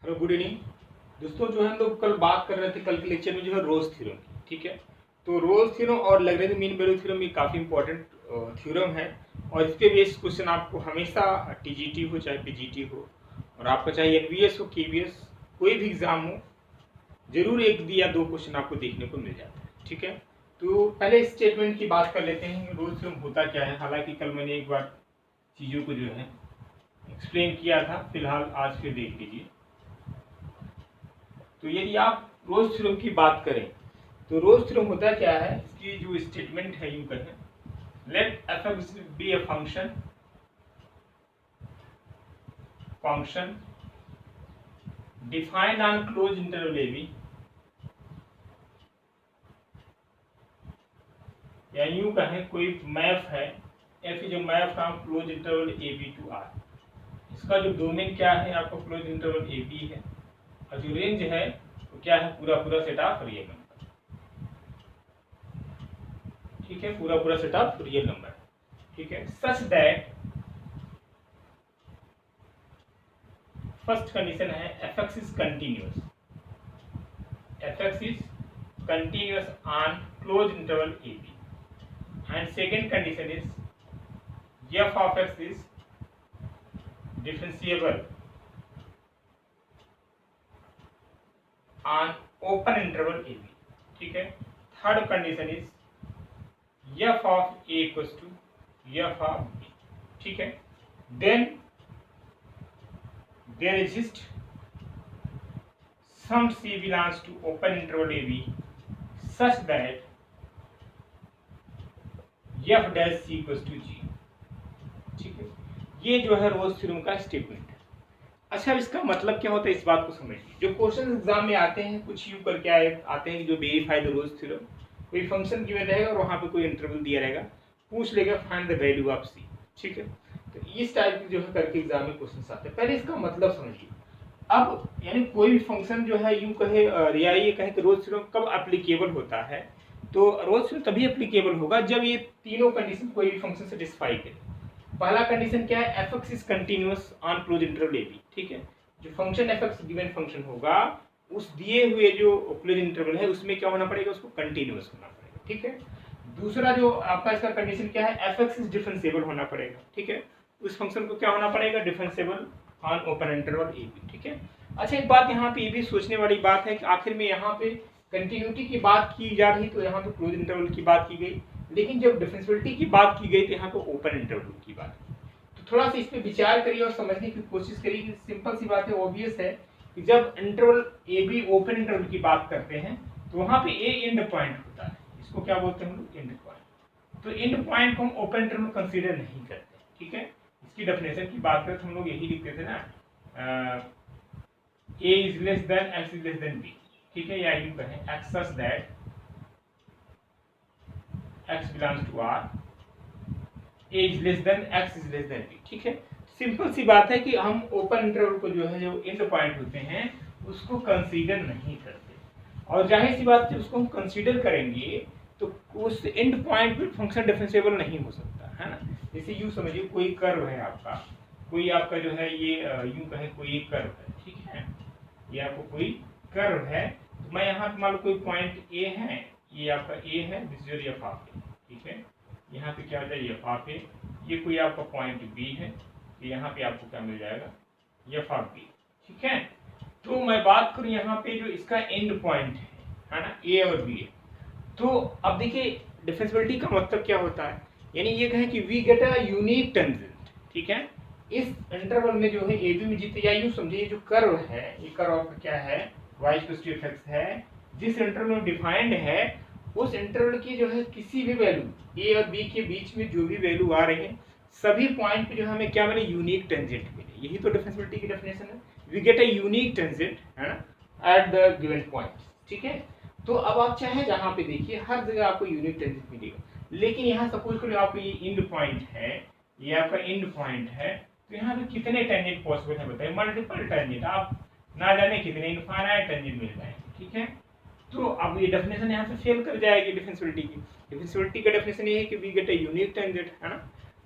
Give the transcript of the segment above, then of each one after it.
Hello, good evening दोस्तों। जो है हम लोग कल बात कर रहे थे, कल के लेक्चर में जो है रोज थ्योरम की, ठीक है। तो रोज थ्योरम और लैग्रेंज मीन वैल्यू थ्योरम ये काफ़ी इंपॉर्टेंट थ्योरम है और इस पे बेस्ड क्वेश्चन आपको हमेशा टीजीटी हो चाहे पीजीटी हो और आपका चाहे एनवीएस हो केवीएस कोई भी एग्जाम हो, जरूर एक या दो क्वेश्चन आपको देखने को मिल जाता है, ठीक है। तो पहले इस स्टेटमेंट की बात कर लेते हैं, रोज थ्योरम होता क्या है। हालांकि कल मैंने एक बार चीज़ों को जो है एक्सप्लेन किया था, फिलहाल आज फिर देख लीजिए। तो यदि आप रोज थ्योरम की बात करें तो रोज थ्योरम होता क्या है, इसकी जो स्टेटमेंट है यूं कहें, let f x be a function defined on close interval a b, या यूं कहें कोई मैप है, f is a map on close interval a b to R. इसका जो डोमेन क्या है आपका क्लोज इंटरवल ए बी है और जो रेंज है वो क्या है, पूरा पूरा सेट ऑफ रियल नंबर, ठीक है, पूरा पूरा सेट ऑफ रियल नंबर, ठीक है। सच दैट फर्स्ट कंडीशन है f x is continuous, f x is continuous on close interval a b, and second condition is f of x is differentiable on open interval a b, ठीक है। Third condition is f of a equals to f of b, ठीक है। Then there exists some c belongs to open interval AB such that f dash c equals to g, ठीक है। ये जो है रोज theorem का स्टेटमेंट है। अच्छा, इसका मतलब क्या होता है इस बात को समझिए। जो क्वेश्चन एग्जाम में आते हैं कुछ यूं करके आते हैं, जो वेरीफाई द रोज थ्योरम, कोई फंक्शन गिवन रहेगा और वहां पे कोई इंटरवल दिया रहेगा, पूछ लेगा find the value of c, ठीक है। तो इस टाइप की जो है करके एग्जाम में क्वेश्चन आते हैं। पहले इसका मतलब समझिए। अब यानी कोई भी फंक्शन जो है यूं कहे या ये कहे कि रोज थ्योरम कब एप्लीकेबल होता है, तो रोज थ्योरम तभी एप्लीकेबल होगा जब ये तीनों कंडीशन कोई भी फंक्शन सेटिस्फाई करे। पहला कंडीशन क्या है, f x is continuous on close interval a b, ठीक है। जो function f x given function होगा उस दिए हुए जो क्लोज इंटरवल है उसमें क्या होना पड़ेगा, उसको कंटिन्यूअस होना पड़ेगा, ठीक है। दूसरा जो आपका इसका कंडीशन क्या है, एफ एक्स इज डिफरेंशिएबल होना पड़ेगा, ठीक है। उस फंक्शन को क्या होना पड़ेगा, differentiable on open interval a b, ठीक है। अच्छा, एक बात यहाँ पे ये भी सोचने वाली बात है कि आखिर में यहाँ पे कंटिन्यूटी की बात की जा रही तो यहाँ पे क्लोज इंटरवल की बात की गई, लेकिन जब डिफरेंशिएबिलिटी की बात की गई तो यहाँ पे ओपन इंटरवल की बात की। तो थोड़ा सा इस पे विचार करिए और समझने की कोशिश करिए कि सिंपल सी बात है, ऑब्वियस है कि जब interval a be open interval की बात करते हैं तो वहाँ पे ए एंड पॉइंट होता है, इसको क्या बोलते हैं हम लोग, एंड पॉइंट। तो एंड पॉइंट को हम ओपन इंटरवल कंसीडर नहीं करते, ठीक है। इसकी डेफिनेशन की बात करें तो हम लोग यही लिखते थे ना, a is less than x is less than b, ठीक है। या यूं कहें x such that x belongs to r, a is less than x is less than b, ठीक है। सिंपल सी बात है कि हम ओपन इंटरवल को जो है जो एंड पॉइंट होते हैं उसको कंसीडर नहीं करते, और जाहिर सी बात है उसको हम कंसीडर करेंगे तो उस एंड पॉइंट पे फंक्शन डिफरेंशिएबल नहीं हो सकता है ना। जैसे यूं समझिए कोई कर्व है आपका, कोई आपका जो है ये यूं कहें कोई एक कर्व है, ठीक है। ये आपको कोई कर्व है, तो मैं यहाँ पे मान लो कोई पॉइंट ए है, ये आपका ए है, दिस इज एफ ऑफ ए, ठीक है। यहाँ पे क्या हो जाए, एफ ऑफ ए। ये कोई आपका पॉइंट बी है, तो यहाँ पे आपको क्या मिल जाएगा, एफ ऑफ बी, ठीक है। तो मैं बात करूँ यहाँ पे जो इसका एंड पॉइंट है ना, ए और बी है। तो अब देखिए डिफरेंशिएबिलिटी का मतलब क्या होता है, यानी ये कहें कि we get a unique tangent, ठीक है। इस इंटरवल में जो है ए बी में जीते, या यूं समझिए जो कर्व है, ये कर्व आपका क्या है, y इक्वल्स टू fx है, जिस इंटरवल में डिफाइंड है उस इंटरवल की जो है किसी भी वैल्यू ए और बी के बीच में जो भी वैल्यू आ रहे हैं सभी पॉइंट पे जो हमें क्या मिले, यूनिक टेंजेंट मिले। यही तो डिफरेंशिएबिलिटी की डेफिनेशन है, we get a unique tangent है ना एट द गिवन पॉइंट, ठीक है। तो अब आप चाहे जहाँ पे देखिए हर जगह आपको यूनिक टेंजेंट मिलेगा, लेकिन यहाँ सपोज करो आपको ये एंड पॉइंट है, ये आपका एंड पॉइंट है, तो यहाँ पे कितने टेंजेंट पॉसिबल है बताइए, मल्टीपल टेंजेंट, आप ना जाने कितने इनफाइनाइट टेंजेंट मिल जाएंगे, ठीक है। तो अब ये डेफिनेशन यहाँ से फेल कर जाएगी डिफरेंशिएबिलिटी की। डिफरेंशिएबिलिटी का डेफिनेशन ये है कि we get a unique tangent, है ना।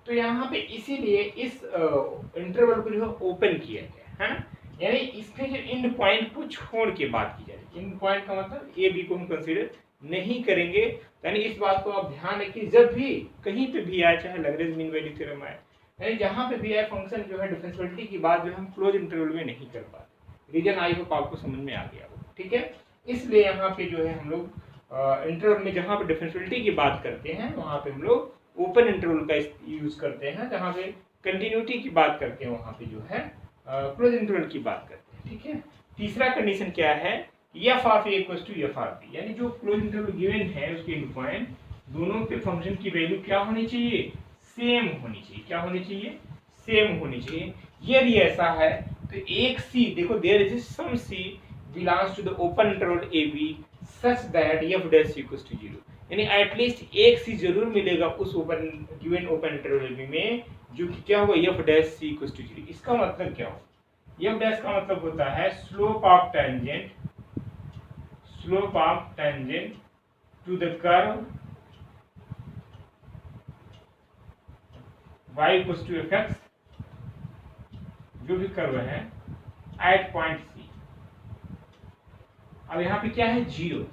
तो यहाँ पे इसीलिए इस इंटरवल को जो है ओपन किया गया है ना, यानी इसमें जो एंड पॉइंट को छोड़ के बात की जाए, एंड पॉइंट का मतलब ए बी को हम कंसीडर नहीं करेंगे। यानी इस बात को आप ध्यान रखिए, जब भी कहीं पे भी आए, चाहे लैग्रेंज मीन वैल्यू थ्योरम आए, यानी जहां पे भी आए फंक्शन जो है डिफरेंशिएबिलिटी की बात जो है हम क्लोज इंटरवल में नहीं कर पाते। रीजन आई होप आपको समझ में आ गया हो, ठीक है। इसलिए यहाँ पे जो है हम लोग इंटरवल में जहाँ पे डिफरेंशिएबिलिटी की बात करते हैं वहाँ पे हम लोग ओपन इंटरवल का यूज करते हैं, जहाँ पे कंटिन्यूटी की बात करते हैं वहाँ पे जो है क्लोज इंटरवल की बात करते हैं, ठीक है। तीसरा कंडीशन क्या है, f of a equals to f of b, यानी जो क्लोज इंटरवल गिवन है उसके एंड पॉइंट दोनों के फंक्शन की वैल्यू क्या होनी चाहिए, सेम होनी चाहिए। क्या होनी चाहिए, सेम होनी चाहिए। यदि ऐसा है तो एक सी, देखो there is some c belongs to the open interval a b such that f dash equals to 0, यानी एटलीस्ट एक सी जरूर मिलेगा उस open given open interval a B में जो कि क्या होगा, F dash c equals to 0। इसका मतलब क्या होगा, एफ डैश का मतलब होता है slope of tangent, slope of tangent to the curve y equals to f x, जो भी कर्व है एट पॉइंट सी। अब यहाँ पे क्या है, 0।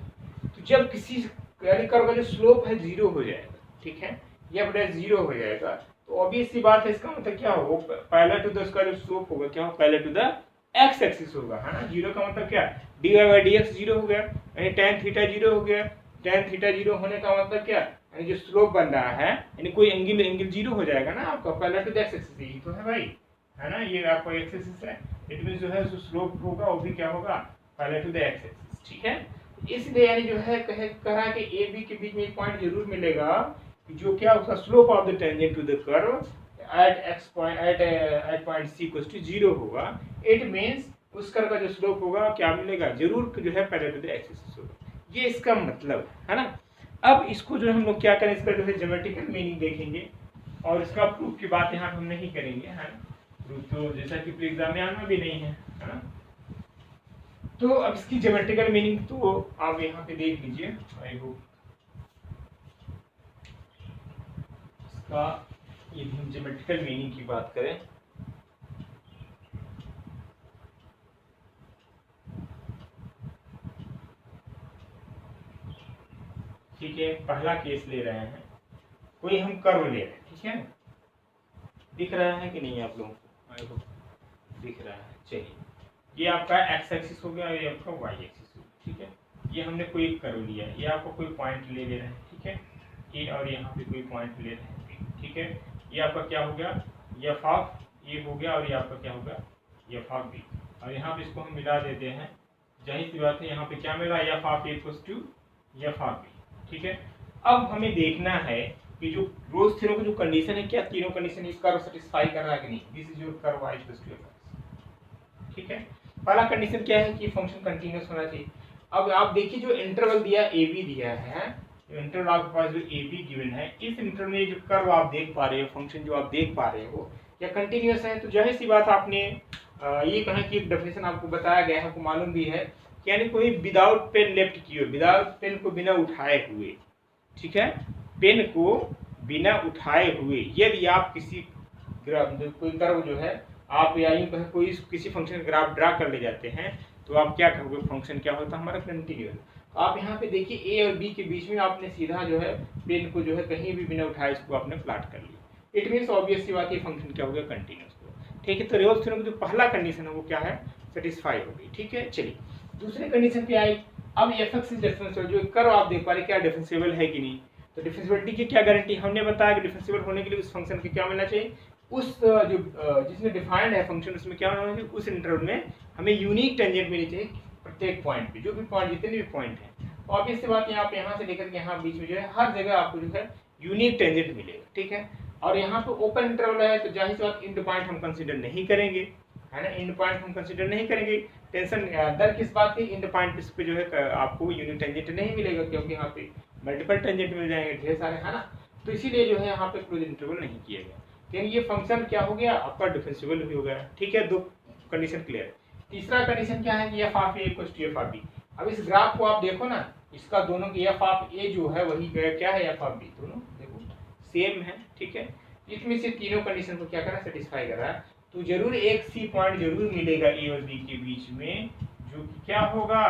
तो जब किसी कर्व का जो स्लोप है 0 हो जाएगा, ठीक है, एफ डैश 0 हो जाएगा, तो ऑब्वियस सी बात है, इसका मतलब क्या हो, पहला टू द उसका जो स्लोप होगा क्या हो, पहले टू द एक्स एक्सिस होगा, है ना। 0 का मतलब क्या, dy बाई dx 0 हो गया, यानी tan थीटा 0 हो गया। tan थीटा 0 होने का मतलब क्या, यानी जो स्लोप बन रहा है, यानी कोई एंगल 0 हो जाएगा ना आपका, पहला टू द एक्स एक्सिस, यही तो है भाई, है ना, ये आपका एक्स एक्सिस है। इट मींस जो है जो स्लोप होगा वो भी क्या होगा, पहले टू द एक्स एक्सिस, ठीक है। इसलिए यानी जो है कह रहा है कि ए बी के बीच में एक पॉइंट जरूर मिलेगा जो क्या उसका slope of the tangent to the curve at x point at point c equals to 0 होगा। इट मींस उस कर्व का जो स्लोप होगा क्या मिलेगा, जरूर जो है parallel to the x axis होगा। ये इसका मतलब है ना। अब इसको जो हम लोग क्या करें, इसका जो है ज्योमेट्रिकल मीनिंग देखेंगे और इसका प्रूफ की बात यहाँ हम नहीं करेंगे, है प्रूफ तो जैसा कि प्री एग्जाम में आना भी नहीं है ना। तो अब इसकी ज्योमेट्रिकल मीनिंग तो आप यहाँ पे देख लीजिए, आई होप इसका यदि हम ज्योमेट्रिकल मीनिंग की बात करें, ठीक है, पहला केस ले रहे हैं, कोई हम कर्व ले रहे हैं, ठीक है, दिख रहा है कि नहीं आप लोगों को, आई होप दिख रहा है। चलिए, ये आपका एक्स एक्सिस हो गया, ये आपका वाई एक्सिस हो गया, ठीक है। ये हमने कोई कर्व लिया है, ये आपको कोई पॉइंट ले रहे हैं, ठीक है, ए और यहाँ पे कोई पॉइंट ले रहे हैं, ठीक है। ये आपका क्या हो गया, एफ ऑफ ए हो गया, और ये आपका क्या होगा, एफ ऑफ बी, और यहाँ पे इसको हम मिला देते हैं, जाहिर सी बात है यहाँ पे क्या मिला, f of a equals to f of b, ठीक है। अब हमें देखना है कि जो रोल्स थ्योरम की जो कंडीशन है, क्या तीनों कंडीशन इस कर्व सेटिस्फाई कर रहा है कि नहीं। This is your curve y equals to f, ठीक है। पहला कंडीशन क्या है कि फंक्शन कंटीन्यूअस होना चाहिए। अब आप देखिए जो इंटरवल दिया ए बी दिया है, जो इंटरवल आपके पास जो ए बी गिवन है, इस इंटरवल में जो कर्व आप देख पा रहे हो, फंक्शन जो आप देख पा रहे हो, क्या कंटीन्यूअस है। तो जाहिर सी बात आपने ये कहा कि एक डेफिनेशन आपको बताया गया है, आपको मालूम भी है, यानी कोई विदाउट पेन लेफ्ट किए, विदाउट पेन को बिना उठाए हुए, ठीक है, पेन को बिना उठाए हुए यदि आप किसी कोई कर्व जो है आप या यूं कहें कोई किसी फंक्शन का ग्राफ ड्रा कर ले जाते हैं, तो आप क्या करोगे, फंक्शन क्या होता है हमारा, कंटीन्यूअस। आप यहाँ पे देखिए ए और बी के बीच में आपने सीधा जो है पेन को जो है कहीं भी बिना उठाए इसको आपने प्लॉट कर लिया। इट मीन्स ऑब्वियस सी बात है फंक्शन क्या हो गया, कंटीन्यूअस हो, ठीक है। तो रोल्स थ्योरम की जो पहला कंडीशन है वो क्या है, सेटिस्फाई हो गई, ठीक है। चलिए दूसरी कंडीशन पे आई, अब एफ एक्स इज डिफरेंशिएबल, जो कर्व आप देख पा रहे क्या डिफरेंशिएबल है कि नहीं। तो डिफरेंशिएबिलिटी की क्या गारंटी, हमने बताया कि डिफरेंशिएबल होने के लिए उस फंक्शन के क्या मिलना चाहिए, उस जो जिसमें डिफाइंड है फंक्शन उसमें क्या होना चाहिए, उस इंटरवल में हमें यूनिक टेंजेंट मिलनी चाहिए प्रत्येक पॉइंट पे, जो भी पॉइंट जितने भी पॉइंट हैं। तो ऑब्वियस सी बात है आप यहाँ से लेकर के यहाँ बीच में जो है हर जगह आपको जो है यूनिक टेंजेंट मिलेगा, ठीक है। और यहाँ पे ओपन इंटरवल है तो जाहिर सी बात एंड पॉइंट हम कंसीडर नहीं करेंगे, है ना, एंड पॉइंट हम कंसीडर नहीं करेंगे। टेंशन दर किस बात की, एंड पॉइंट पे जो है आपको यूनिक टेंजेंट नहीं मिलेगा, क्योंकि यहाँ पे मल्टीपल टेंजेंट मिल जाएंगे ढेर सारे, है ना। तो इसीलिए जो है यहाँ पे क्लोज इंटरवल नहीं किया गया, यानी ये फंक्शन क्या हो गया आपका डिफरेंशिएबल भी हो गया, ठीक है। दो कंडीशन क्लियर। तीसरा कंडीशन क्या है कि f of a equals to f of b. अब इस ग्राफ को आप देखो ना, इसका दोनों की एफ ऑफ ए जो है वही क्या है, एफ ऑफ बी, दोनों देखो सेम है, ठीक है। इसमें से तीनों कंडीशन को क्या कर रहा है, सेटिस्फाई कर रहा है। तो जरूर एक सी पॉइंट जरूर मिलेगा ए और बी के बीच में, जो कि क्या होगा,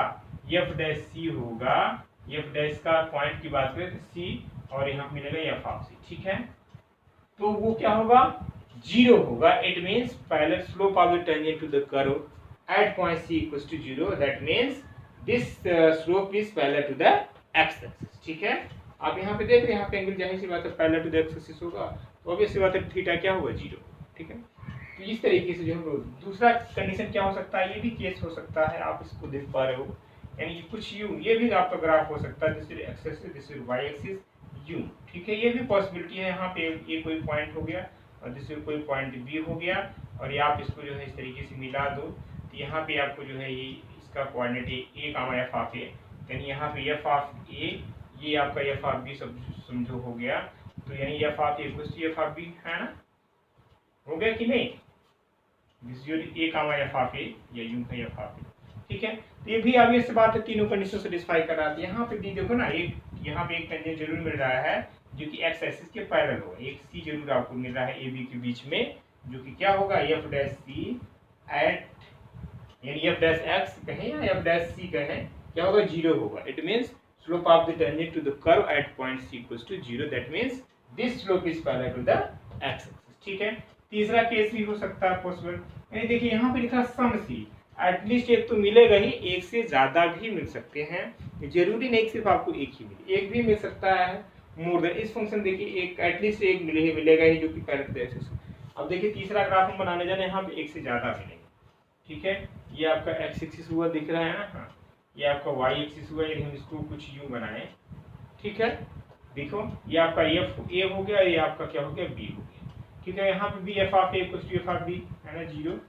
एफ डैश सी होगा। एफ डैश का पॉइंट की बात करें तो सी, और यहाँ मिलेगा एफ ऑफ सी, ठीक है। तो वो क्या होगा, 0 होगा। It means parallel slope of the tangent to the curve at point c equals to 0, that means this slope is parallel to the x axis, ठीक है। आप यहाँ पे देख रहे हैं, यहाँ पे एंगल जाहिर सी बात है parallel to the x axis होगा, तो ऑब्वियस सी बात है थीटा क्या होगा, 0, ठीक है। तो इस तरीके से जो हम लोग, दूसरा कंडीशन क्या हो सकता है, ये भी केस हो सकता है, आप इसको देख पा रहे हो, यानी कि कुछ यू, ये भी आपका ग्राफ हो सकता है, this is x axis, this is y axis, you, ठीक है। ये भी पॉसिबिलिटी है, यहाँ पे ये कोई पॉइंट हो गया और दूसरे कोई पॉइंट बी हो गया, और ये आप इसको जो है इस तरीके से मिला दो, तो यहाँ पे आपको जो है ये इसका coordinate a comma f of a, यानी यहाँ पे एफ ऑफ ए, ये आपका एफ ऑफ बी सब समझो हो गया, तो यानी f of a equals to f of b, है ना, हो गया कि नहीं, this is a comma f of a, या यूं है एफ ऑफ ए, ठीक है। तो ये भी ऑब्वियस सी बात है, तीनों कंडीशन सेटिस्फाई कर रहा है। यहाँ पे भी देखो ना, एक यहाँ पे एक टेंजेंट जरूर मिल रहा है जो कि एक्स एक्सिस के पैरेलल हो, एक सी जरूर आपको मिल रहा है ए बी के बीच में, जो कि क्या होगा, एफ डैश सी एट, यानी एफ डैश एक्स कहें या एफ डैश सी कहें, क्या होगा, 0 होगा। It means slope of the tangent to the curve at point c equals to 0, that means this slope is parallel to the x axis, ठीक है। तीसरा केस भी हो सकता है पॉसिबल, यानी देखिए यहाँ पे लिखा सम सी, एटलीस्ट एक तो मिलेगा ही, एक से ज्यादा भी मिल सकते हैं, जरूरी नहीं सिर्फ आपको एक ही मिले, एक भी मिल सकता है, मोर देन। इस फंक्शन देखिए एक एटलीस्ट एक मिलेगा ही, जो कि पैरेलल टू एक्सिस। अब देखिए तीसरा ग्राफ हम बनाने जा रहे हैं, यहाँ पे एक से ज्यादा मिलेंगे, ठीक है। ये आपका एक्स एक्सिस हुआ, दिख रहा है ना, हाँ, ये आपका वाई एक्सिस हुआ, यदि हम इसको कुछ यूं बनाए, ठीक है। देखो ये आपका एफ ए हो गया, ये आपका क्या हो गया, बी हो गया, ठीक है। यहाँ पे भी f of a equals to f of b, है ना, 0,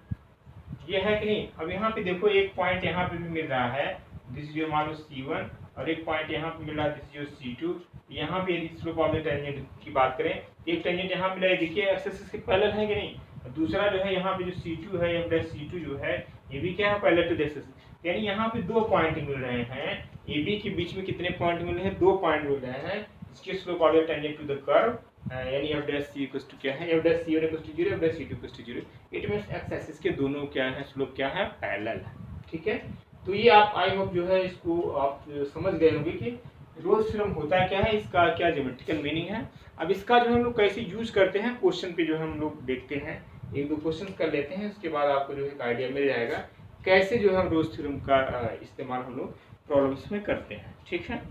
ये है कि नहीं। अब यहाँ पे देखो एक पॉइंट यहाँ पे भी मिल रहा है, दिस इज योर मान लो C1, और एक पॉइंट यहाँ पे मिल रहा है, दिस इज योर C2। यहाँ पे यदि स्लोप ऑफ द टेंजेंट की बात करें, एक टेंजेंट यहाँ मिला है, देखिए एक्स एक्सिस के पैरेलल है कि नहीं, और दूसरा जो है यहाँ पे जो C2 है, एफ डैश C2 जो है, ये भी क्या है, पैरेलल टू द एक्सिस, यानी यहाँ पे 2 पॉइंट मिल रहे हैं, ए बी के बीच में कितने पॉइंट मिल रहे हैं, 2 पॉइंट मिल रहे हैं, इसके slope of the tangent to the curve, यानी f dash c equals to क्या है, f dash c equals to 0, f dash C2 equals to 0। It means x axis के दोनों क्या है, स्लोप क्या है, पैरेलल है, ठीक है। तो ये आप आई होप जो है इसको आप समझ गए होंगे कि रोल्स थ्योरम होता क्या है, इसका क्या ज्योमेट्रिकल मीनिंग है। अब इसका जो हम लोग कैसे यूज करते हैं, क्वेश्चन पे जो हम लोग देखते हैं, एक दो क्वेश्चन कर लेते हैं, उसके बाद आपको जो है एक आइडिया मिल जाएगा कैसे जो है रोल्स थ्योरम का इस्तेमाल हम लोग प्रॉब्लम्स में करते हैं, ठीक है।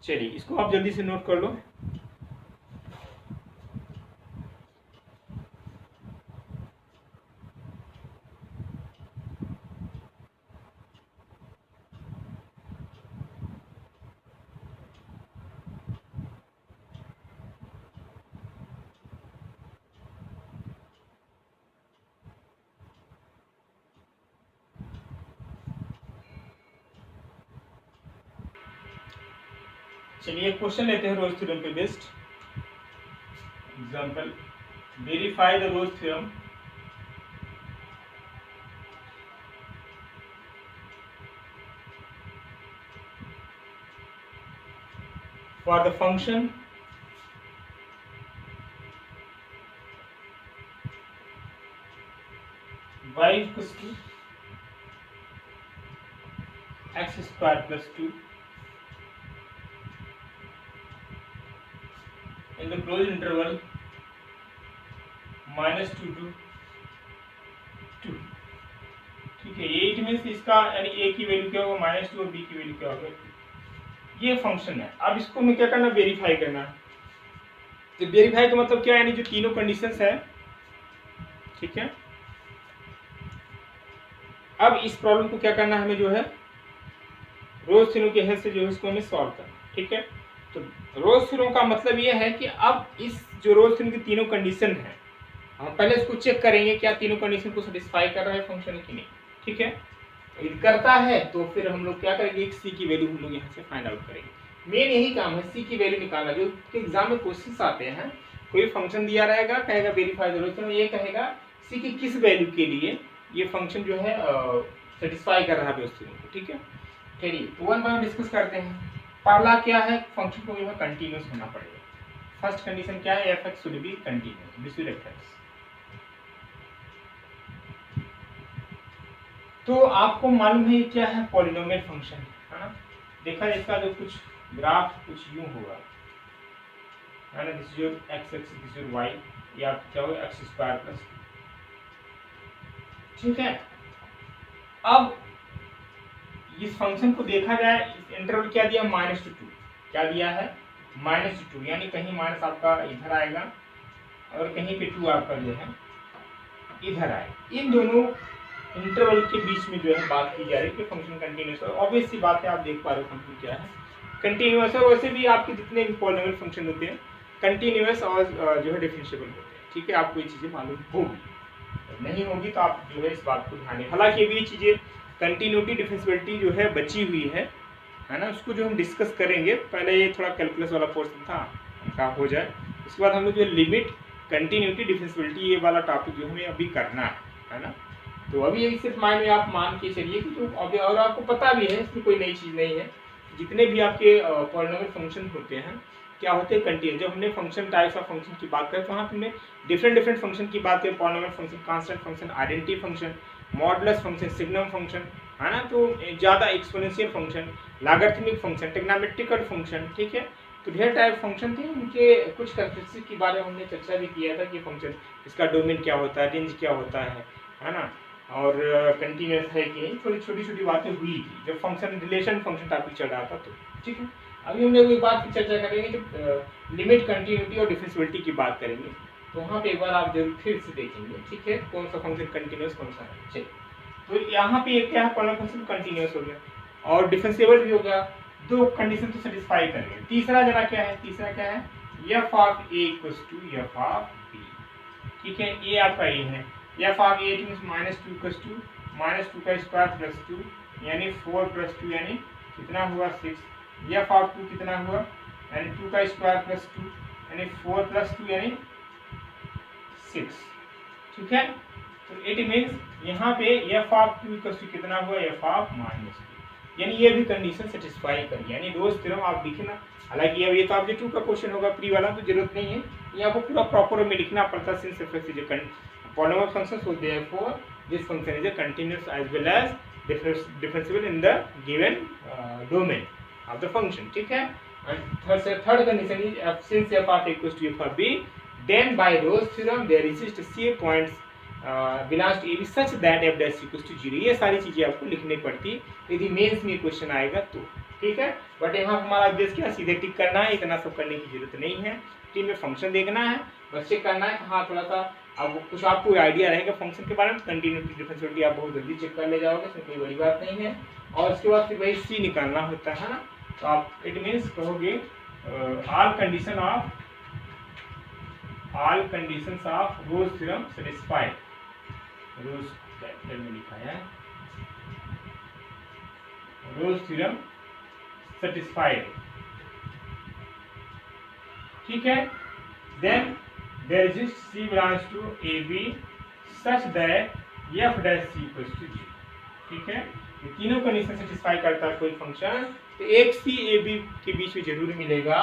चलिए इसको आप जल्दी से नोट कर लो। चलिए क्वेश्चन लेते हैं रोल्स थ्योरम पे based. Example, verify the Rolle's theorem for the function y equals to x square plus 2 in the closed interval -2 to 2, ठीक है। ये इट मीन्स इसका यानी a की वैल्यू क्या होगा, -2, और b की वैल्यू क्या होगा, ये फंक्शन है। अब इसको मैं क्या करना, वेरीफाई करना। तो वेरीफाई का मतलब क्या है, यानी जो तीनों कंडीशंस है, ठीक है। अब इस प्रॉब्लम को क्या करना है, हमें जो है रोल्स थ्योरम की हेल्प से जो है इसको हमें सॉल्व करना, ठीक है। तो रोल्स थ्योरम का मतलब ये है कि अब इस जो रोल्स थ्योरम की तीनों कंडीशन है, हम पहले इसको चेक करेंगे क्या तीनों कंडीशन को सेटिस्फाई कर रहा है फंक्शन की नहीं, ठीक है। यदि करता है तो फिर हम लोग क्या करेंगे, एक सी की वैल्यू हम लोग यहाँ से फाइंड आउट करेंगे। मेन यही काम है, सी की वैल्यू निकालना। जो एग्जाम में क्वेश्चंस आते हैं, कोई फंक्शन दिया रहेगा, कहेगा वेरीफाई द रोल्स थ्योरम, ये कहेगा सी की किस वैल्यू के लिए ये फंक्शन जो है सेटिस्फाई कर रहा है रोल्स थ्योरम को, ठीक है। चलिए तो वन बाय वन डिस्कस करते हैं। पहला क्या है, फंक्शन को जो है कंटीन्यूअस होना पड़ेगा। फर्स्ट कंडीशन क्या है, f x should be continuous, this will F x. तो आपको मालूम है ये क्या है, पॉलिनोमियल फंक्शन है ना। देखा इसका जो कुछ ग्राफ कुछ यूं होगा है ना, this is your x axis, this is your y, या क्या होगा एक्स स्क्वायर प्लस, ठीक है। अब इस फंक्शन को देखा जाए, इस इंटरवल क्या दिया -2, क्या दिया है -2, यानी कहीं माइनस आपका इधर आएगा और कहीं पे 2 आपका जो है इधर आए। इन दोनों इंटरवल के बीच में जो है बात की जा रही है कि फंक्शन कंटिन्यूअस है। ऑब्वियस सी बात है, आप देख पा रहे हो फंक्शन क्या है, कंटिन्यूअस है। वैसे भी आपके जितने भी पॉलिनोमियल फंक्शन होते हैं कंटिन्यूअस और जो है डिफरेंशिएबल होते हैं, ठीक है। आपको ये चीजें मालूम होगी, नहीं होगी तो आप जो है इस बात को ध्यान दें। हालांकि अभी ये चीजें कंटिन्यूटी डिफरेंशिएबिलिटी जो है बची हुई है ना, उसको जो हम डिस्कस करेंगे। पहले ये थोड़ा कैलकुलस वाला पोर्शन था उनका हो जाए, उसके बाद हम लोग जो लिमिट कंटिन्यूटी डिफरेंशिएबिलिटी ये वाला टॉपिक जो हमें अभी करना है ना। तो अभी यही सिर्फ माइंड में आप मान के चलिए कि जो अभी, और आपको पता भी है इसमें कोई नई चीज़ नहीं है, जितने भी आपके पॉलिनोमियल फंक्शन होते हैं क्या होते हैं कंटिन्यूअस। जब हमने फंक्शन टाइप्स ऑफ फंक्शन की बात करें तो वहाँ पे हमने डिफरेंट फंक्शन की बात करें, polynomial function, constant function, identity function, modulus function, signum function है ना, तो ज़्यादा exponential function, logarithmic function, trigonometrical function, ठीक है। तो ढेर टाइप फंक्शन थे, उनके कुछ कैरेक्टरिस्टिक के बारे में हमने चर्चा भी किया था कि फंक्शन इसका डोमेन क्या होता है, रेंज क्या होता है ना, और कंटिन्यूअस है कि नहीं, थोड़ी छोटी बातें हुई थी जब फंक्शन रिलेशन फंक्शन टॉपिक चल रहा था, तो ठीक है। अभी हम लोग एक बात की चर्चा करेंगे जब लिमिट कंटिन्यूटी और डिफरेंशिएबिलिटी की बात करेंगे, तो वहाँ पे एक बार आप जरूर फिर से देखेंगे, ठीक है, कौन सा फंक्शन कंटिन्यूअस कौन सा है। चलिए, तो यहाँ पे एक क्या है, पहला फंक्शन कंटिन्यूअस हो गया और डिफरेंशिएबल भी हो गया, दो कंडीशन तो सेटिस्फाई कर गए। तीसरा जरा क्या है, तीसरा क्या है, f of a equals to f of b, ठीक है। ये आपका ए है, f of a means -2 equals to -2 का स्क्वायर प्लस 2 यानी 4 प्लस 2 यानी कितना हुआ 6, एफ ऑफ 2 कितना हुआ यानी 2 का स्क्वायर प्लस 2 यानी 4 प्लस 2 यानी 6, ठीक है। तो इट मींस यहाँ पे एफ ऑफ 2 इक्वल्स टू कितना हुआ एफ ऑफ -2, यानी ये भी कंडीशन सेटिस्फाई करी, यानी रोज थ्योरम आप लिखे ना। हालांकि अब ये तो ऑब्जेक्टिव का क्वेश्चन होगा, प्री वाला तो जरूरत नहीं है, ये आपको पूरा प्रॉपर में लिखना पड़ता है since F is a polynomial function, so therefore this function is a continuous as well as differentiable in the given domain of the function, ठीक है। and third condition is since f of equals to f of b, then by Rolle's theorem there exists c points belongs to ab such that f dash equals to 0। ये सारी चीजें आपको लिखनी पड़ती यदि mains में क्वेश्चन आएगा तो, ठीक है। बट यहाँ हमारा उद्देश्य क्या, सीधे टिक करना है, इतना सब करने की जरूरत नहीं है। टीम में फंक्शन देखना है, बस चेक करना है, हाँ थोड़ा सा अब कुछ आपको आइडिया रहेगा फंक्शन के बारे में, कंटिन्यूटी डिफरेंशिएबिलिटी आप बहुत जल्दी चेक कर ले जाओगे, इसमें कोई बड़ी बात नहीं है। और उसके बाद फिर वही सी निकालना होता है ना, तो आप इट मींस कहोगे all conditions of Rolle's theorem satisfied, Rolle's capital में लिखा है, रोल्स थ्योरम सैटिस्फाइड, ठीक है। Then there exists c belongs to ab such that f dash c equals to 0, ठीक है। ये तीनों कंडीशन सेटिस्फाई करता है कोई फंक्शन, तो एक c a b के बीच में जरूर मिलेगा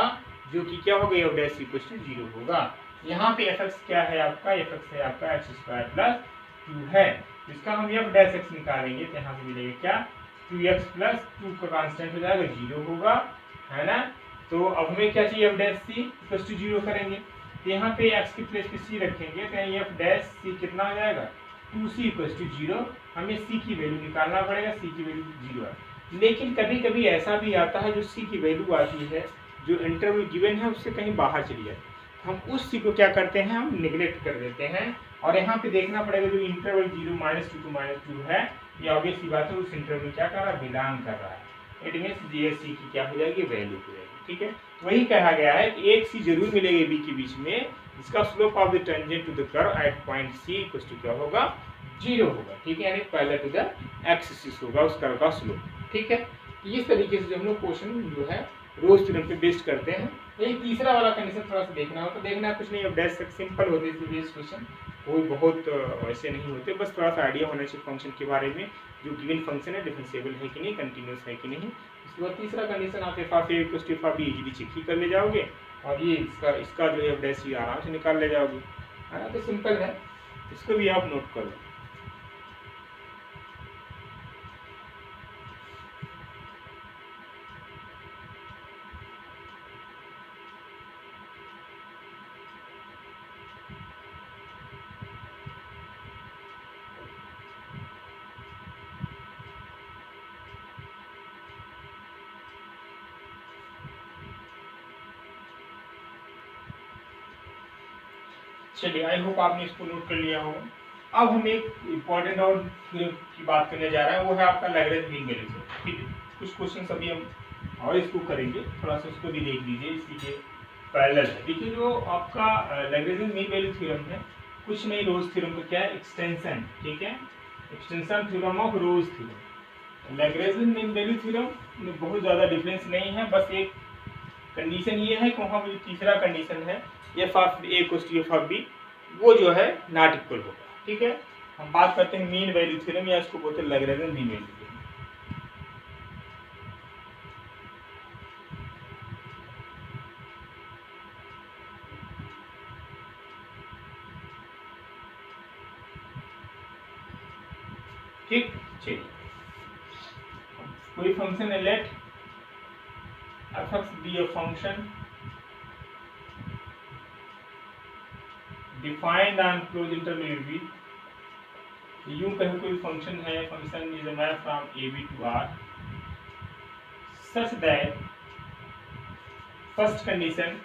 जो कि क्या होगा f dash c equals to 0 होगा। यहाँ पे fx क्या है आपका, fx है आपका x स्क्वायर प्लस 2 है, इसका हम f dash x निकालेंगे तो यहाँ से मिलेगा क्या 2x प्लस 2 का कांस्टेंट हो जाएगा 0 होगा, है ना। तो अब हमें क्या चाहिए f dash c equals to 0 करेंगे, तो यहाँ पे x की प्लेस पे c रखेंगे तो f डैश c कितना हो जाएगा 2c इक्वल्स टू 0। हमें c की वैल्यू निकालना पड़ेगा, c की वैल्यू 0 है। लेकिन कभी कभी ऐसा भी आता है जो c की वैल्यू आती है जो इंटरवल गिवन है उससे कहीं बाहर चली जाए, हम उस c को क्या करते हैं, हम निगलेक्ट कर देते हैं। और यहाँ पे देखना पड़ेगा जो इंटरवल 0 -2 to -2 है, ये ऑब्वियस सी बात है उस इंटरवल में क्या कर रहा है, बिलोंग कर रहा है। इट मींस ये c की क्या हो जाएगी, वैल्यू हो जाएगी, ठीक है। वही कहा गया है कि एक c जरूर मिलेगी b के बीच में, इसका slope of the tangent to the curve at point c equals to क्या होगा 0 होगा, ठीक है, यानी पैरेलल टू द एक्सिस होगा उस कर्व का स्लोप, ठीक है। इस तरीके से जो हम लोग क्वेश्चन जो है रोल्स थ्योरम पे बेस्ड करते हैं। यही तीसरा वाला कंडीशन थोड़ा सा देखना होगा, देखना कुछ नहीं, अब डैश सिंपल होते हैं बेस्ड क्वेश्चन, कोई बहुत वैसे नहीं होते, बस थोड़ा सा आइडिया होना चाहिए फंक्शन के बारे में, जो गिवन फंक्शन है डिफरेंशिएबल है कि नहीं, कंटिन्यूअस है कि नहीं। उसके बाद तीसरा कंडीशन आप f of a equals to f of b easily check ही कर ले जाओगे, और ये इसका जो है f डैश c आराम से निकाल ले जाओगे, है ना। तो सिंपल है, इसको भी आप नोट कर लो। चलिए, आई होप आपने इसको नोट कर लिया हो। अब हम एक इम्पॉर्टेंट और की बात करने जा रहे हैं, वो है आपका लैग्रेंज मीन वैल्यू थ्योरम। ठीक है, कुछ क्वेश्चन अभी हम और इसको करेंगे, थोड़ा सा उसको भी देख लीजिए, इसी के पैरेलल है। देखिए, जो आपका लैग्रेंज मीन वैल्यू थ्योरम है, कुछ नहीं, रोज थ्योरम का क्या है, एक्सटेंशन। ठीक है, extension theorem of rose theorem. Lagrange mean value theorem में बहुत ज़्यादा डिफरेंस नहीं है, बस एक कंडीशन ये है कि वहाँ पर तीसरा कंडीशन है f of a equals to f of b, वो जो है नॉट इक्वल होगा। ठीक है, हम बात करते हैं मीन वैल्यू थ्योरम, या इसको बोलते हैं लैग्रेंज मीन वैल्यू थ्योरम। ठीक, चलिए, कोई फंक्शन है, let f x be a function defined on close interval a b. यूं कहें कोई फंक्शन है, function is a map from a b to R such that first condition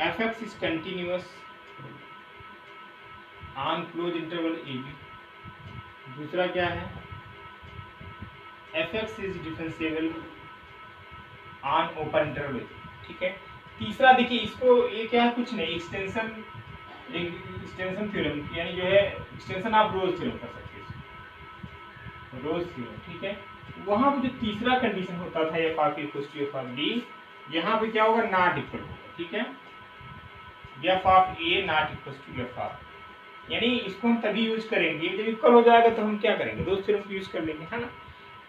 f x is continuous on close interval a b. दूसरा क्या है, f x is differentiable on open interval. ठीक है, तीसरा देखिए, इसको ये क्या है, कुछ नहीं, एक्सटेंशन थ्योरम, यानी जो है एक्सटेंशन आप रोज थ्योरम कर सकते हैं, रोज थ्योरम। ठीक है, वहां पे जो तीसरा कंडीशन होता था f of a equals to f of b, यहाँ पे क्या होगा, नॉट इक्वल होगा। ठीक है, f of a not equals to f of, यानी इसको हम तभी यूज करेंगे जब इक्वल हो जाएगा, तो हम क्या करेंगे, रोज थ्योरम को यूज कर लेंगे, है ना।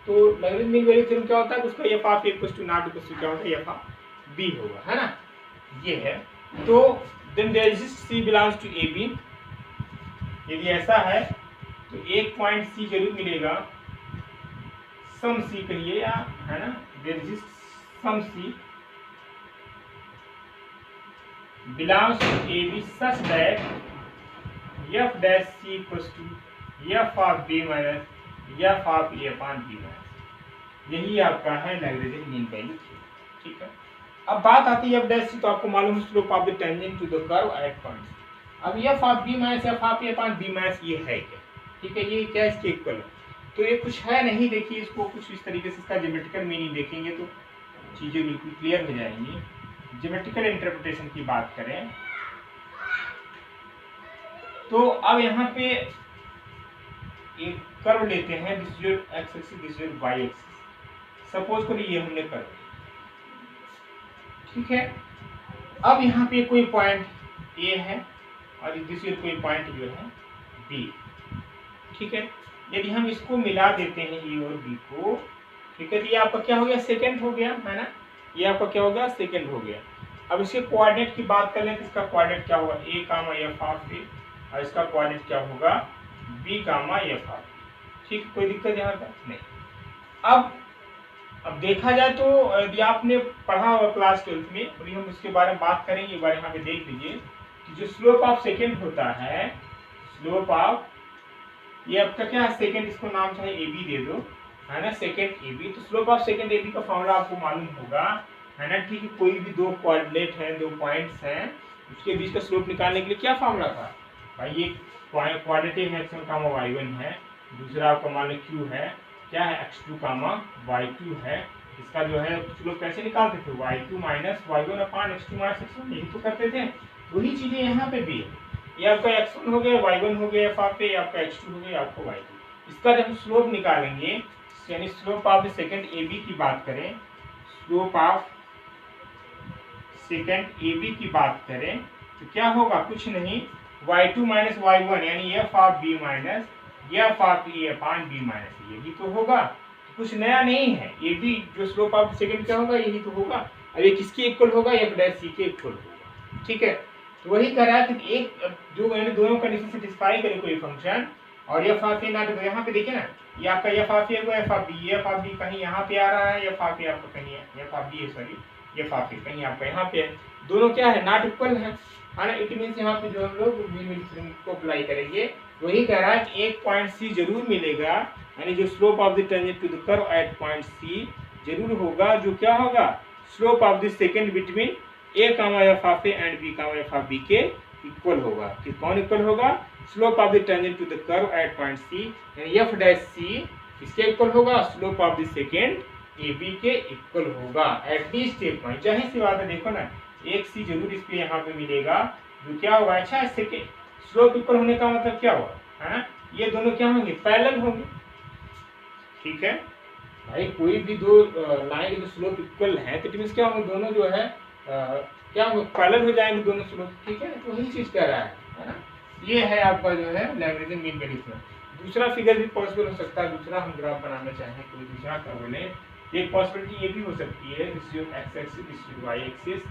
तो लैग्रेंज मीन वैल्यू थ्योरम क्या होता है, उसका f of a equals to not equals to क्या होता है, एफ ऑफ बी होगा, है ना, ये है। तो then there is c belongs to a b, यदि ऐसा है तो एक पॉइंट सी जरूर मिलेगा, सम सी कहिए, या है ना, there is some c belongs to a b such that f dash c equals to f of b minus f of a upon b minus, यही आपका है लैग्रेंज मीन वैल्यू थ्योरम। ठीक है, अब बात आती है एफ डैश सी, तो आपको मालूम है slope of the tangent to the curve at points. अब f of b minus f of a upon b minus ये है क्या, ठीक है, ये क्या इसके इक्वल है, तो ये कुछ है नहीं। देखिए, इसको कुछ इस तरीके से इसका ज्योमेट्रिकल मीनिंग देखेंगे तो चीजें बिल्कुल क्लियर हो जाएंगी। ज्योमेट्रिकल इंटरप्रिटेशन की बात करें तो अब यहाँ पे एक कर्व लेते हैं, this is your x axis, this is your y axis, suppose करिए ये हमने कर्व, ठीक है। अब यहाँ पे कोई पॉइंट ए है और दिस इज कोई पॉइंट जो है बी, ठीक है। यदि हम इसको मिला देते हैं ए और बी को, ठीक है, तो ये आपका क्या हो गया, सेकंड हो गया, है ना, ये आपका क्या हो गया, सेकंड हो गया। अब इसके कोऑर्डिनेट की बात कर लें तो इसका कोऑर्डिनेट क्या होगा, ए कामा एफ ऑफ ए, और इसका कोऑर्डिनेट क्या होगा, बी कामा एफ ऑफ ए। ठीक, कोई दिक्कत यहाँ पर नहीं। अब देखा जाए तो यदि आपने पढ़ा होगा क्लास 12 में, अभी हम उसके बारे में बात करेंगे, एक बार यहाँ पे देख लीजिए कि जो स्लोप ऑफ सेकंड होता है, स्लोप ऑफ, ये आपका क्या है, सेकंड, इसको नाम चाहे ए बी दे दो, है ना, सेकंड ए बी। तो slope of secant a b का फॉर्मूला आपको मालूम होगा, है ना, ठीक है। कोई भी दो कोऑर्डिनेट है, दो पॉइंट्स हैं, उसके बीच का स्लोप निकालने के लिए क्या फॉर्मूला था भाई, ये क्वाड्रेटिक है, x1 कामा y1 है, दूसरा आपका मान लो q है, क्या है, x2 कामा y2 है। इसका जो है स्लोप कैसे निकालते थे, y2 minus y1 upon x2 minus x1, यही तो करते थे। वही चीजें यहाँ पे भी है, ये आपका x1 हो गया, y1 हो गया, f पे आपका x2 हो गया, आपका y2। इसका जब हम स्लोप निकालेंगे, यानी slope of the second AB की बात करें, स्लोप ऑफ सेकंड AB की बात करें तो क्या होगा, कुछ नहीं, y2 माइनस y1 यानी f of b minus f of a upon b minus, यही तो होगा, कुछ नया नहीं है। ये भी जो स्लोप ऑफ सेकंड क्या होगा, यही तो होगा। अब ये किसके इक्वल होगा, f डैश c के इक्वल होगा, ठीक है। तो वही कह रहा है कि एक जो यानी दोनों कंडीशन सेटिस्फाई करे कोई फंक्शन, और f ऑफ a नॉट, यहाँ पे देखिए ना, ये आपका f ऑफ a हुआ, f ऑफ b कहीं यहाँ पे आ रहा है, f ऑफ a आपका कहीं f ऑफ b है, सॉरी, f ऑफ a कहीं आपका यहाँ पे है, दोनों क्या है, नॉट इक्वल है ना। इट मींस यहाँ पे जो हम लोग मीन को अप्लाई करेंगे, वही कह रहा है कि एक पॉइंट सी जरूर मिलेगा, यानी जो slope of the tangent to the curve at point c जरूर होगा, जो क्या होगा, slope of the secant between a comma f of a and b comma f of b के इक्वल होगा। कि कौन इक्वल होगा? Slope of the tangent to the curve at point c, यानी एफ डैश सी किसके equal होगा? Slope of the secant a b के equal होगा एटलीस्ट एक पॉइंट। जाहिर सी बात है, देखो ना, एक सी जरूर इस पे यहाँ पे मिलेगा, जो क्या होगा? अच्छा, सेकेंड स्लोप इक्वल होने का मतलब क्या हुआ? है ना, ये दोनों क्या होंगे? पैरेलल होंगे। ठीक है भाई, कोई भी दो लाइन के जो स्लोप इक्वल है तो मींस क्या होंगे? दोनों जो है क्या होंगे? पैरेलल हो जाएंगे दोनों स्लोप। ठीक है, तो वही चीज कह रहा है ना। ये है आपका जो है लैग्रेंजियन मीन वैल्यू थ्योरम। दूसरा फिगर भी पॉसिबल हो सकता है, दूसरा हम ग्राफ बनाना चाहें, कोई दूसरा कर्व लें। एक पॉसिबिलिटी ये भी हो सकती है, this your x axis, this your y axis,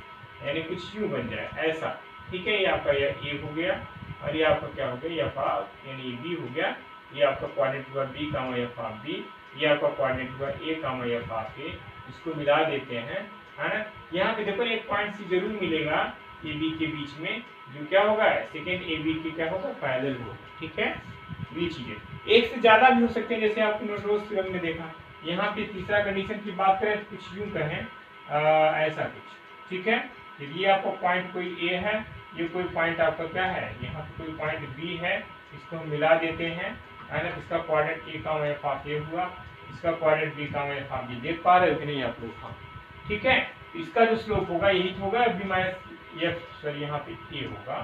यानी कुछ यूं बन जाए ऐसा। ठीक है, ये आपका ए हो गया और ये आपका क्या हो गया? एफ ऑफ, यानी बी हो गया। ये आपका कोऑर्डिनेट हुआ b comma f of b, ये आपका कोऑर्डिनेट हुआ ए कामा एफ ऑफ ए। इसको मिला देते हैं, है ना। यहाँ पे देखो एक पॉइंट सी जरूर मिलेगा ए बी के बीच में, जो क्या होगा? सेकेंड ए बी के क्या होगा? पैरेलल होगा। ठीक है, ये चीजें एक से ज्यादा भी हो सकते हैं, जैसे आपने नोट्स थ्योरम में देखा। यहाँ पे तीसरा कंडीशन की बात करें तो कुछ यूं कहें ऐसा कुछ। ठीक है, ये आपका पॉइंट कोई ए है, ये कोई पॉइंट आपका क्या है? यहाँ पे कोई पॉइंट बी है, इसको हम मिला देते हैं, है ना। इसका coordinate a comma f of a हुआ, इसका coordinate b comma f of b. देख पा रहे हो कि नहीं आप लोग? हाँ, ठीक है। इसका जो स्लोप होगा यही होगा f b minus f, sorry यहाँ पे ए होगा,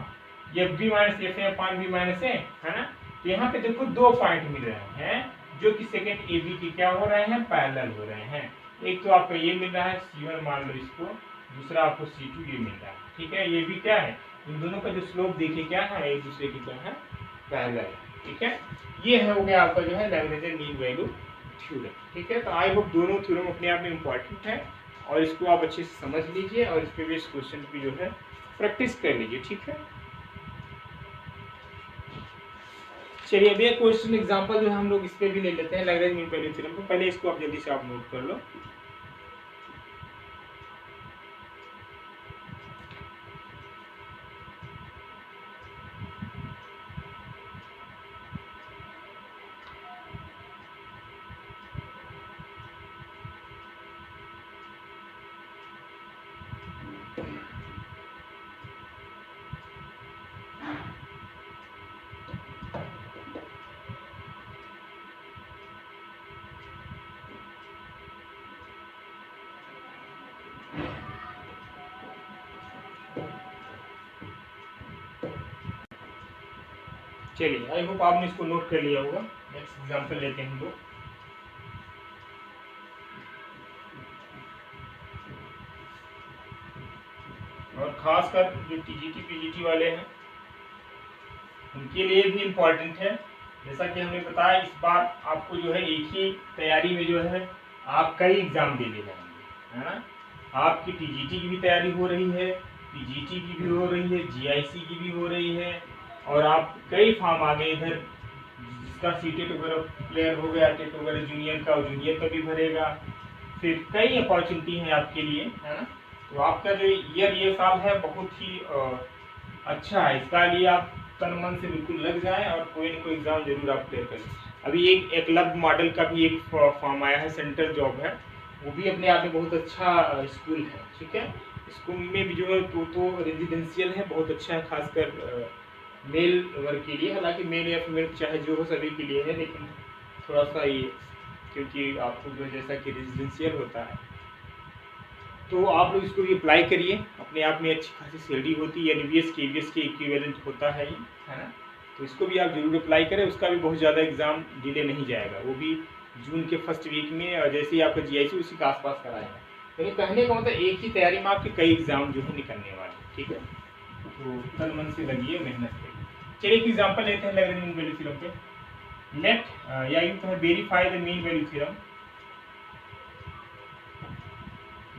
f b minus f a upon b minus a, है ना। तो यहाँ पे देखो दो पॉइंट मिल रहे हैं जो कि सेकेंड ए बी के क्या हो रहे हैं? पैरेलल हो रहे हैं। एक तो आपको ये मिल रहा है C1 मान लो इसको, दूसरा आपको C2 ये मिल रहा है। ठीक है, ये भी क्या है? इन दोनों का जो स्लोप देखिए क्या है? एक दूसरे की क्या है? पैरेलल। ठीक है, ये है हो गया आपका जो है लैग्रेंजियन मीन वैल्यू थ्योरम। ठीक है, तो आई होप दोनों थ्योरम अपने आप में इम्पोर्टेंट है और इसको आप अच्छे से समझ लीजिए और इस पे भी इस क्वेश्चन की जो है प्रैक्टिस कर लीजिए। ठीक है, चलिए अभी एक क्वेश्चन एग्जांपल जो है हम लोग इस पे भी ले लेते हैं लैग्रेंज मीन वैल्यू थ्योरम को। पहले इसको आप जल्दी से आप नोट कर लो। चलिए आई होप आपने इसको नोट कर लिया होगा। नेक्स्ट एग्जांपल लेते हैं हम लोग। और खासकर जो टीजीटी पीजीटी वाले हैं उनके लिए भी इम्पोर्टेंट है। जैसा कि हमने बताया, इस बार आपको जो है एक ही तैयारी में जो है आप कई एग्जाम देने जाएंगे, है ना। आपकी टीजीटी की भी तैयारी हो रही है, पीजीटी की भी हो रही है, जीआईसी की भी हो रही है, और आप कई फॉर्म आ गए इधर, जिसका सीटेट वगैरह क्लियर हो गया, टेट वगैरह जूनियर का, और जूनियर का भी भरेगा। फिर कई अपॉर्चुनिटी है आपके लिए, है ना। तो आपका जो ये साल है बहुत ही अच्छा है, इसका लिए आप तन मन से बिल्कुल लग जाएं और कोई ना कोई एग्जाम जरूर आप क्लियर करें। अभी एक एकलव्य मॉडल का भी एक फॉर्म आया है, सेंट्रल जॉब है, वो भी अपने आप में बहुत अच्छा स्कूल है। ठीक है, स्कूल में भी जो है तो रेजिडेंशियल है, बहुत अच्छा है, खासकर मेल वर्ग के लिए। हालांकि मेल या फीमेल चाहे जो हो सभी के लिए है, लेकिन थोड़ा सा ये क्योंकि आपको जो जैसा कि रेजिडेंशियल होता है, तो आप लोग इसको भी अप्लाई करिए। अपने आप में अच्छी खासी सैलरी होती है, एनवीएस के इक्विवेलेंट होता है ये, है ना। तो इसको भी आप जरूर अप्लाई करें। उसका भी बहुत ज़्यादा एग्जाम डिले नहीं जाएगा, वो भी जून के फर्स्ट वीक में, और जैसे ही आपका जीआईसी उसी के आसपास कराएगा। लेकिन कहने का मतलब एक ही तैयारी में आपके कई एग्जाम जो है निकलने वाले। ठीक है, तो तन मन से लगिए, मेहनत करिए। चलिए एक एग्जाम्पल लेते हैं लैग्रेंज मीन वैल्यू थ्योरम पे। लेट या यूं कहें verify the mean value theorem.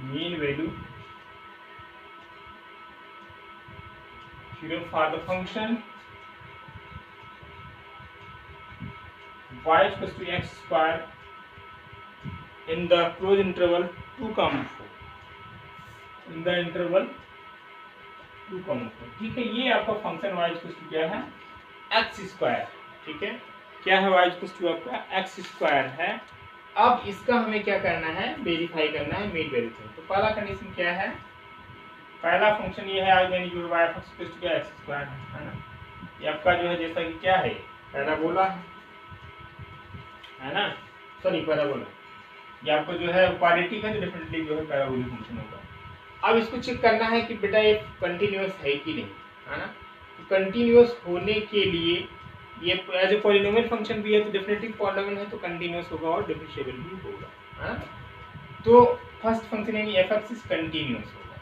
mean value theorem for the function y equals to x square in the closed interval 2, 4 in the interval 2, 4। ठीक है, ये आपका फंक्शन y इक्वल्स टू क्या है? x square. ठीक है, क्या है? y इक्वल्स टू आपका x स्क्वायर है। अब इसका हमें क्या करना है? वेरीफाई करना है मीन वैल्यू थ्योरम। तो पहला कंडीशन क्या है? पहला फंक्शन ये है यानी जो y of x equal to x square है ना, ये आपका जो है जैसा कि क्या है पैराबोला है ना, सॉरी पैराबोला, ये आपको जो है क्वाड्रेटिक है तो डेफिनेटली जो है पैराबोलिक फंक्शन होगा। अब इसको चेक करना है कि बेटा ये कंटिन्यूअस है कि नहीं, है ना। तो कंटिन्यूअस होने के लिए ये एज ए पॉलिनोमियल फंक्शन भी है तो डेफिनेटली पॉलिनोमियल है तो कंटिन्यूअस होगा और डिफरेंशिएबल भी होगा, है ना। तो फर्स्ट फंक्शन यानी f(x) इज कंटिन्यूअस होगा,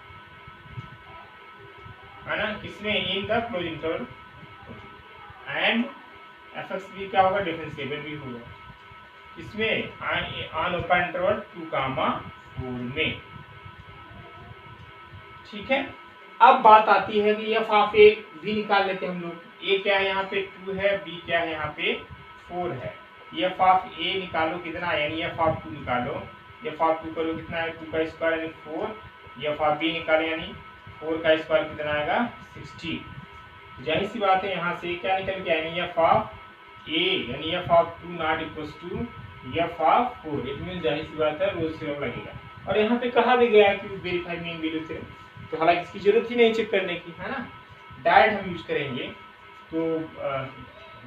है ना, किसमें in the close interval, and f(x) भी क्या होगा डिफरेंशिएबल भी होगा, किसमें ऑन ओपन इंटरवल 2, 4 में। ठीक है, अब बात आती है कि f ऑफ a भी निकाल लेते हैं हम लोग। a क्या है यहाँ पे 2 है, b क्या है यहाँ पे 4 है। f ऑफ a निकालो कितना, यानी f ऑफ 2 निकालो, f ऑफ 2 करो कितना है 2 का स्क्वायर यानी 4, f ऑफ b निकालो यानी 4 का स्क्वायर कितना आएगा 60। जाहिर सी बात है यहाँ से क्या निकल गया, यानी f ऑफ a यानी f of 2 not equals to f of 4, it mean जाहिर सी बात है रोल्स थ्योरम लगेगा। और यहाँ पे कहा भी गया है कि वेरीफाई मीन वैल्यू थ्योरम, तो हालांकि इसकी जरूरत ही नहीं चेक करने की, है ना, डायरेक्ट हम यूज करेंगे। तो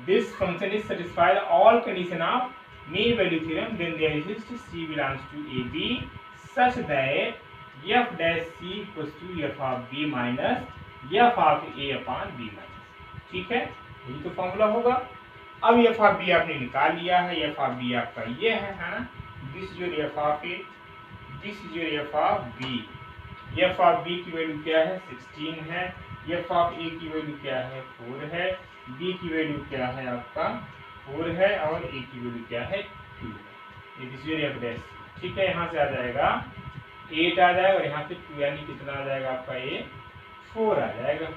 this function is satisfied all condition of mean value theorem then there exist c belongs to ab such that f dash c equals to f of b minus f of a upon b minus. ठीक है, यही तो formula होगा। अब f of b आपने निकाल लिया है, f ऑफ b आपका ये है ना, this is your f of a, this is your f of b। f of b की वैल्यू क्या है 16 है, f ऑफ a की वैल्यू क्या है 4 है, b की वैल्यू क्या है आपका 4 है और a की वैल्यू क्या है 2 है। ये दिस योर f डैश। ठीक है, यहाँ से आ जाएगा 8 आ जाएगा और यहाँ पे 2 यानी कितना आ जाएगा आपका ये 4 आ जाएगा।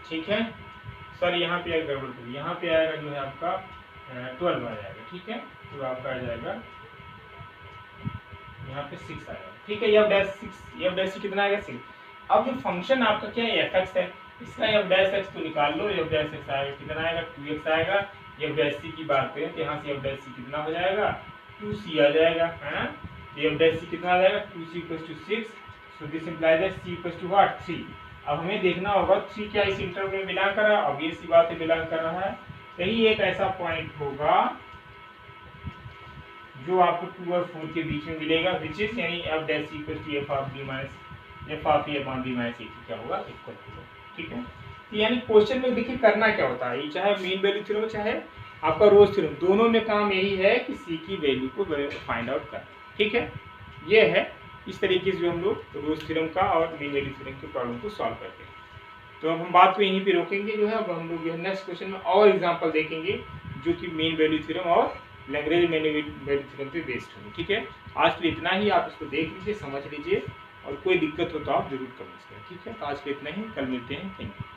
ठीक है, सर यहाँ पे गड़बड़ करिए, यहाँ पे आएगा जो है आपका 12 आ जाएगा। ठीक है, तो आपका आ जाएगा यहाँ पे 6 आएगा। ठीक है, f डैश 6, f डैश कितना आएगा 6। अब जो फंक्शन आपका क्या है f(x) है, इसका f डैश x तो निकाल लो, f डैश x आएगा कितना आएगा 2x आएगा। f डैश c की बात करें तो यहाँ से f डैश c कितना हो जाएगा 2c आ जाएगा, है ना। तो f डैश c कितना आ जाएगा 2c equals to 6, so this implies that c equals to what 3। अब हमें देखना होगा 3 क्या इस इंटरवल में बिलोंग कर रहा है, ऑब्वियस सी बात है बिलोंग कर रहा है। कहीं एक ऐसा पॉइंट होगा जो आपको 2 और 4 के बीच में मिलेगा, विच इज यानी f dash equal to f of b minus f of a upon b minus a क्या होगा इक्वल होगा। ठीक है, तो यानी क्वेश्चन में देखिए करना क्या होता है, चाहे मीन वैल्यू थ्योरम चाहे आपका रोज थ्योरम, दोनों में काम यही है कि c की वैल्यू को फाइंड आउट करना। ठीक है, ये है इस तरीके से जो हम लोग रोज थ्योरम का और मीन वैल्यू थ्योरम की प्रॉब्लम को सॉल्व करते हैं। तो अब हम बात को यहीं पे रोकेंगे जो है, अब हम लोग नेक्स्ट क्वेश्चन में और एग्जांपल देखेंगे जो कि मीन वैल्यू थ्योरम और लैग्रेंज मीन वैल्यू थ्योरम पे बेस्ड होंगे। ठीक है, आज के लिए इतना ही, आप इसको देख लीजिए, समझ लीजिए और कोई दिक्कत हो तो आप जरूर कमेंट्स करें। ठीक है, तो आज के लिए इतना ही, कल मिलते हैं, थैंक यू।